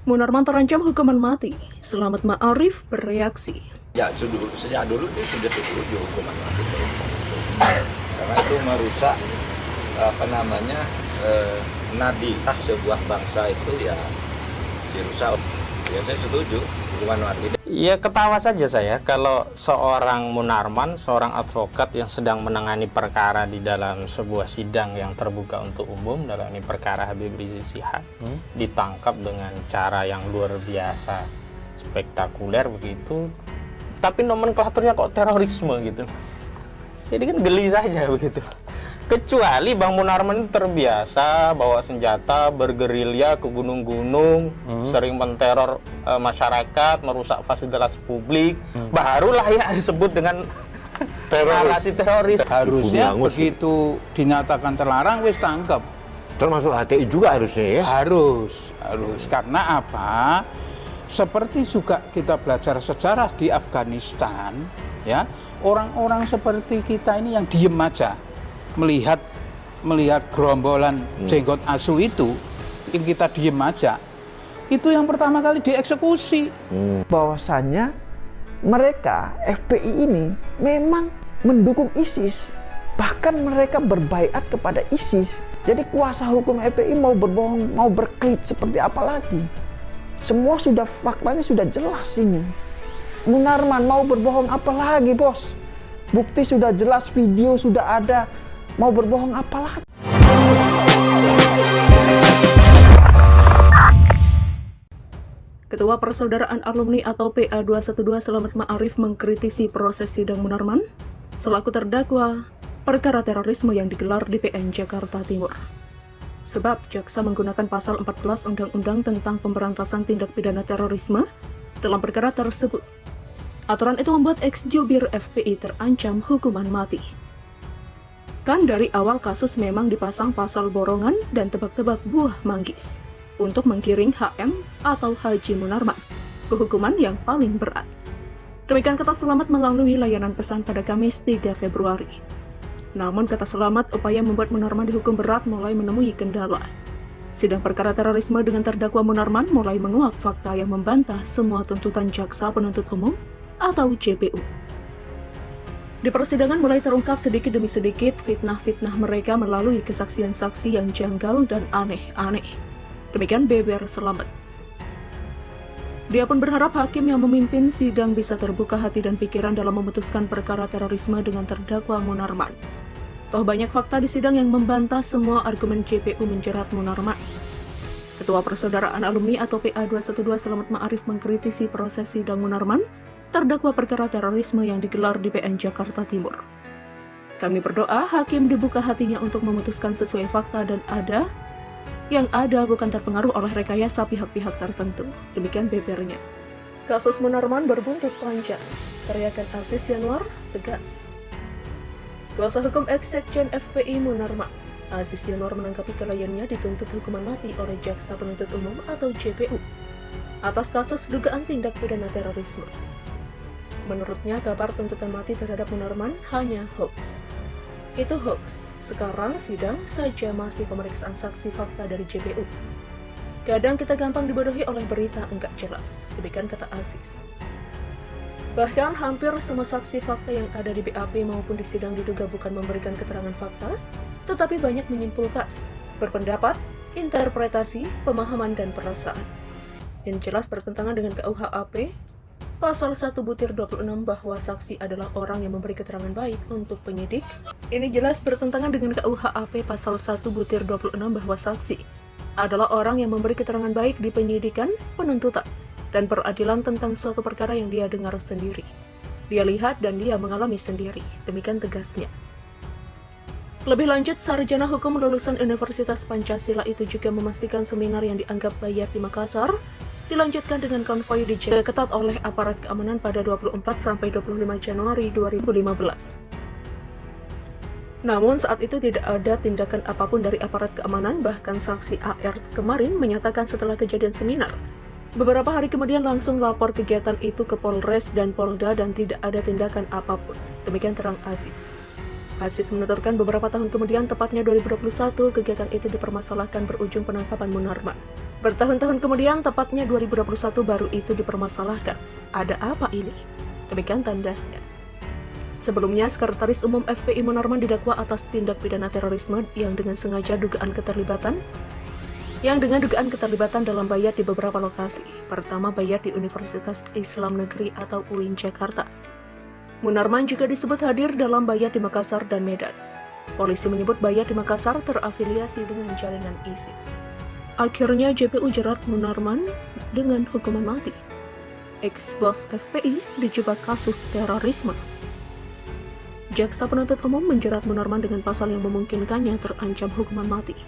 Munarman terancam hukuman mati. Selamat Ma'arif bereaksi. Ya, sejak dulu itu sudah setuju hukuman mati itu. Karena itu merusak nadi sebuah bangsa itu ya dirusak. Ya saya setuju hukuman mati. Ya ketawa saja saya kalau seorang Munarman, seorang advokat yang sedang menangani perkara di dalam sebuah sidang yang terbuka untuk umum, dalam ini perkara Habib Rizik Syihab, ditangkap dengan cara yang luar biasa, spektakuler begitu, tapi nomenklaturnya kok terorisme gitu. Jadi kan geli saja begitu. Kecuali Bang Munarman itu terbiasa bawa senjata, bergerilya ke gunung-gunung, sering menteror masyarakat, merusak fasilitas publik, barulah ya disebut dengan narasi teroris. Harusnya begitu dinyatakan terlarang wis tangkep. Termasuk HTI juga harusnya ya? Harus. Karena apa? Seperti juga kita belajar sejarah di Afghanistan, ya, orang-orang seperti kita ini yang diem aja melihat gerombolan jenggot asu itu, yang kita diem aja, itu yang pertama kali dieksekusi. Bahwasannya mereka FPI ini memang mendukung ISIS, bahkan mereka berbaiat kepada ISIS. Jadi kuasa hukum FPI mau berbohong, mau berkelit seperti apa lagi? Semua sudah, faktanya sudah jelas ini. Munarman mau berbohong apa lagi, bos? Bukti sudah jelas, video sudah ada. Mau berbohong apa lagi? Ketua Persaudaraan Alumni atau PA212 Selamat Ma'arif mengkritisi proses sidang Munarman selaku terdakwa perkara terorisme yang digelar di PN Jakarta Timur. Sebab jaksa menggunakan pasal 14 Undang-Undang tentang Pemberantasan Tindak Pidana Terorisme dalam perkara tersebut. Aturan itu membuat ex-jubir FPI terancam hukuman mati. Kan dari awal kasus memang dipasang pasal borongan dan tebak-tebak buah manggis untuk menggiring HM atau Haji Munarman ke hukuman yang paling berat. Demikian kata Selamat melalui layanan pesan pada Kamis 3 Februari. Namun kata Selamat, upaya membuat Munarman dihukum berat mulai menemui kendala. Sidang perkara terorisme dengan terdakwa Munarman mulai menguak fakta yang membantah semua tuntutan jaksa penuntut umum atau JPU. Di persidangan mulai terungkap sedikit demi sedikit fitnah-fitnah mereka melalui kesaksian saksi yang janggal dan aneh-aneh. Demikian beber Selamat. Dia pun berharap hakim yang memimpin sidang bisa terbuka hati dan pikiran dalam memutuskan perkara terorisme dengan terdakwa Munarman. Toh banyak fakta di sidang yang membantah semua argumen JPU menjerat Munarman. Ketua Persaudaraan Alumni atau PA212 Selamat Ma'arif mengkritisi proses sidang Munarman terdakwa perkara terorisme yang digelar di PN Jakarta Timur. Kami berdoa hakim dibuka hatinya untuk memutuskan sesuai fakta dan yang ada bukan terpengaruh oleh rekayasa pihak-pihak tertentu. Demikian bebernya. Kasus Munarman berbuntut panjang, teriakan Aziz Yanuar tegas. Kuasa hukum ex-sekjen FPI Munarman, Aziz Yanuar menanggapi kliennya dituntut hukuman mati oleh Jaksa Penuntut Umum atau JPU atas kasus dugaan tindak pidana terorisme. Menurutnya, kabar tuntutan mati terhadap Munarman hanya hoax. Itu hoax. Sekarang sidang saja masih pemeriksaan saksi fakta dari JPU. Kadang kita gampang dibodohi oleh berita enggak jelas. Demikian kata Aziz. Bahkan hampir semua saksi fakta yang ada di BAP maupun di sidang diduga bukan memberikan keterangan fakta, tetapi banyak menyimpulkan, berpendapat, interpretasi, pemahaman, dan perasaan. Yang jelas bertentangan dengan KUHP Pasal 1/26 bahwa saksi adalah orang yang memberi keterangan baik untuk penyidik. Ini jelas bertentangan dengan KUHP Pasal 1/26 bahwa saksi adalah orang yang memberi keterangan baik di penyidikan, penuntutan, dan peradilan tentang suatu perkara yang dia dengar sendiri. Dia lihat dan dia mengalami sendiri. Demikian tegasnya. Lebih lanjut, sarjana hukum lulusan Universitas Pancasila itu juga memastikan seminar yang dianggap bayar di Makassar dilanjutkan dengan konvoi dijaga ketat oleh aparat keamanan pada 24-25 Januari 2015. Namun saat itu tidak ada tindakan apapun dari aparat keamanan, bahkan saksi AR kemarin menyatakan setelah kejadian seminar, beberapa hari kemudian langsung lapor kegiatan itu ke Polres dan Polda dan tidak ada tindakan apapun. Demikian terang Aziz. Aziz menuturkan beberapa tahun kemudian, tepatnya 2021, kegiatan itu dipermasalahkan berujung penangkapan Munarman. Bertahun-tahun kemudian, tepatnya 2021, baru itu dipermasalahkan. Ada apa ini? Demikian tandasnya. Sebelumnya, Sekretaris Umum FPI Munarman didakwa atas tindak pidana terorisme yang dengan dugaan keterlibatan dalam bayat di beberapa lokasi. Pertama, bayat di Universitas Islam Negeri atau UIN Jakarta. Munarman juga disebut hadir dalam bayat di Makassar dan Medan. Polisi menyebut bayat di Makassar terafiliasi dengan jaringan ISIS. Akhirnya JPU jerat Munarman dengan hukuman mati. Ex-bos FPI dijebak kasus terorisme. Jaksa penuntut umum menjerat Munarman dengan pasal yang memungkinkannya terancam hukuman mati.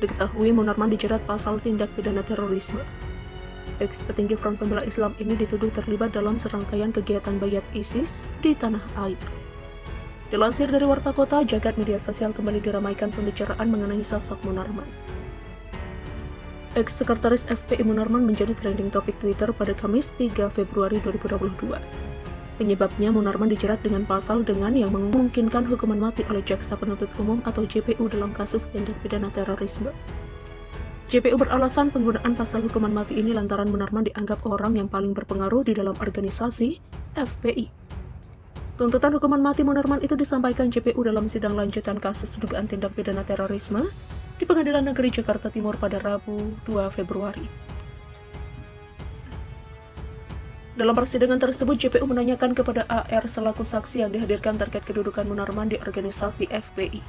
Diketahui Munarman dijerat pasal tindak pidana terorisme. Ex-petinggi Front Pembela Islam ini dituduh terlibat dalam serangkaian kegiatan bayat ISIS di tanah air. Dilansir dari Warta Kota, jagat media sosial kembali diramaikan pembicaraan mengenai sosok Munarman. Ex-sekretaris FPI Munarman menjadi trending topik Twitter pada Kamis 3 Februari 2022. Penyebabnya Munarman dijerat dengan pasal dengan yang memungkinkan hukuman mati oleh Jaksa Penuntut Umum atau JPU dalam kasus tindak pidana terorisme. JPU beralasan penggunaan pasal hukuman mati ini lantaran Munarman dianggap orang yang paling berpengaruh di dalam organisasi FPI. Tuntutan hukuman mati Munarman itu disampaikan JPU dalam sidang lanjutan kasus dugaan tindak pidana terorisme di Pengadilan Negeri Jakarta Timur pada Rabu 2 Februari. Dalam persidangan tersebut, JPU menanyakan kepada AR selaku saksi yang dihadirkan terkait kedudukan Munarman di organisasi FPI.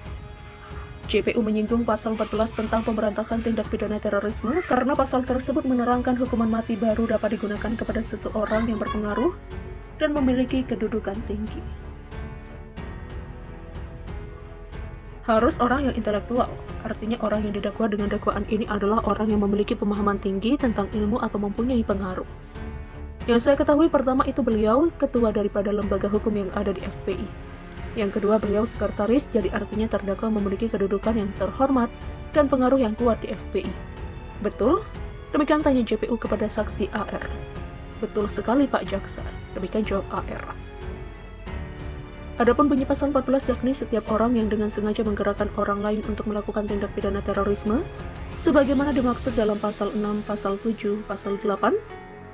JPU menyinggung pasal 14 tentang pemberantasan tindak pidana terorisme karena pasal tersebut menerangkan hukuman mati baru dapat digunakan kepada seseorang yang berpengaruh dan memiliki kedudukan tinggi. Harus orang yang intelektual, artinya orang yang didakwa dengan dakwaan ini adalah orang yang memiliki pemahaman tinggi tentang ilmu atau mempunyai pengaruh. Yang saya ketahui, pertama itu beliau ketua daripada lembaga hukum yang ada di FPI. Yang kedua, beliau sekretaris, jadi artinya terdakwa memiliki kedudukan yang terhormat dan pengaruh yang kuat di FPI. Betul? Demikian tanya JPU kepada saksi AR. Betul sekali Pak Jaksa, demikian jawab AR. Adapun bunyi pasal 14 yakni setiap orang yang dengan sengaja menggerakkan orang lain untuk melakukan tindak pidana terorisme, sebagaimana dimaksud dalam pasal 6, pasal 7, pasal 8,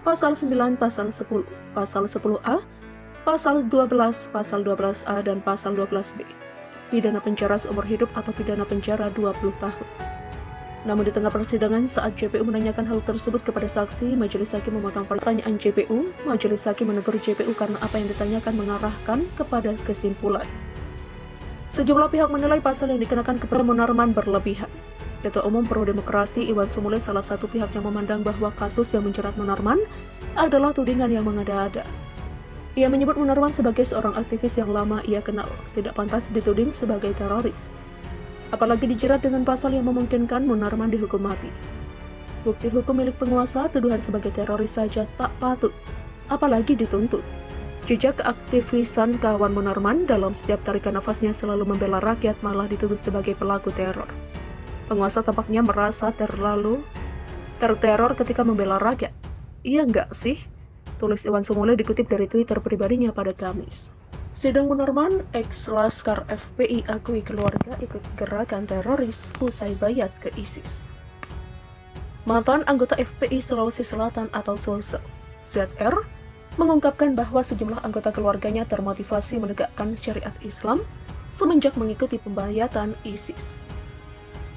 pasal 9, pasal 10, pasal 10A, Pasal 12, Pasal 12A, dan Pasal 12B. Pidana penjara seumur hidup atau pidana penjara 20 tahun. Namun di tengah persidangan saat JPU menanyakan hal tersebut kepada saksi, Majelis Hakim memotong pertanyaan JPU. Majelis Hakim menegur JPU karena apa yang ditanyakan mengarahkan kepada kesimpulan. Sejumlah pihak menilai pasal yang dikenakan kepada Munarman berlebihan. Ketua Umum Pro Demokrasi Iwan Sumule salah satu pihak yang memandang bahwa kasus yang menjerat Munarman adalah tudingan yang mengada-ada. Ia menyebut Munarman sebagai seorang aktivis yang lama ia kenal, tidak pantas dituding sebagai teroris. Apalagi dijerat dengan pasal yang memungkinkan Munarman dihukum mati. Bukti hukum milik penguasa, tuduhan sebagai teroris saja tak patut, apalagi dituntut. Jejak keaktivisan kawan Munarman dalam setiap tarikan nafasnya selalu membela rakyat malah dituduh sebagai pelaku teror. Penguasa tampaknya merasa terteror ketika membela rakyat. Iya nggak sih? Tulis Iwan Sumule dikutip dari Twitter pribadinya pada Kamis. Sidang Munarman, ex-laskar FPI akui keluarga ikut gerakan teroris usai bayat ke ISIS. Mantan anggota FPI Sulawesi Selatan atau Sulsel, ZR, mengungkapkan bahwa sejumlah anggota keluarganya termotivasi menegakkan syariat Islam semenjak mengikuti pembayatan ISIS.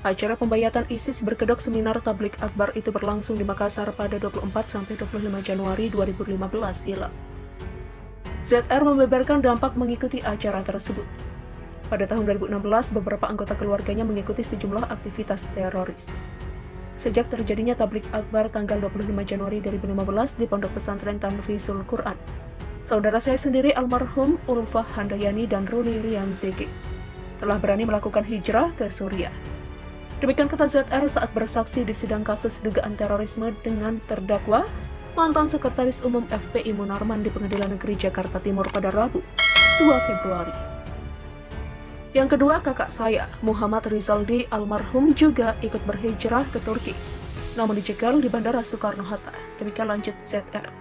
Acara pembayatan ISIS berkedok seminar Tablik Akbar itu berlangsung di Makassar pada 24-25 Januari 2015 silam. ZR membeberkan dampak mengikuti acara tersebut. Pada tahun 2016, beberapa anggota keluarganya mengikuti sejumlah aktivitas teroris. Sejak terjadinya Tablik Akbar tanggal 25 Januari 2015 di Pondok Pesantren Tanfizul Quran, saudara saya sendiri almarhum Ulfah Handayani dan Ruli Rian Zeki telah berani melakukan hijrah ke Suriah. Demikian kata ZR saat bersaksi di sidang kasus dugaan terorisme dengan terdakwa mantan Sekretaris Umum FPI Munarman di Pengadilan Negeri Jakarta Timur pada Rabu 2 Februari. Yang kedua, kakak saya, Muhammad Rizaldi almarhum juga ikut berhijrah ke Turki, namun dijegal di Bandara Soekarno-Hatta. Demikian lanjut ZR.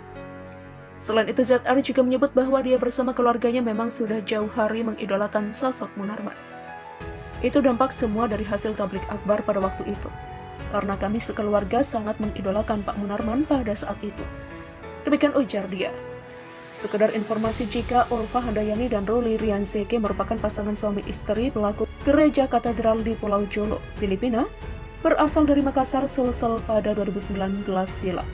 Selain itu, ZR juga menyebut bahwa dia bersama keluarganya memang sudah jauh hari mengidolakan sosok Munarman. Itu dampak semua dari hasil tablik akbar pada waktu itu. Karena kami sekeluarga sangat mengidolakan Pak Munarman pada saat itu. Demikian ujar dia. Sekedar informasi jika Ulfa Handayani dan Ruli Rianseke merupakan pasangan suami istri pelaku gereja katedral di Pulau Jolo, Filipina, berasal dari Makassar, Sulsel pada 2019 silam.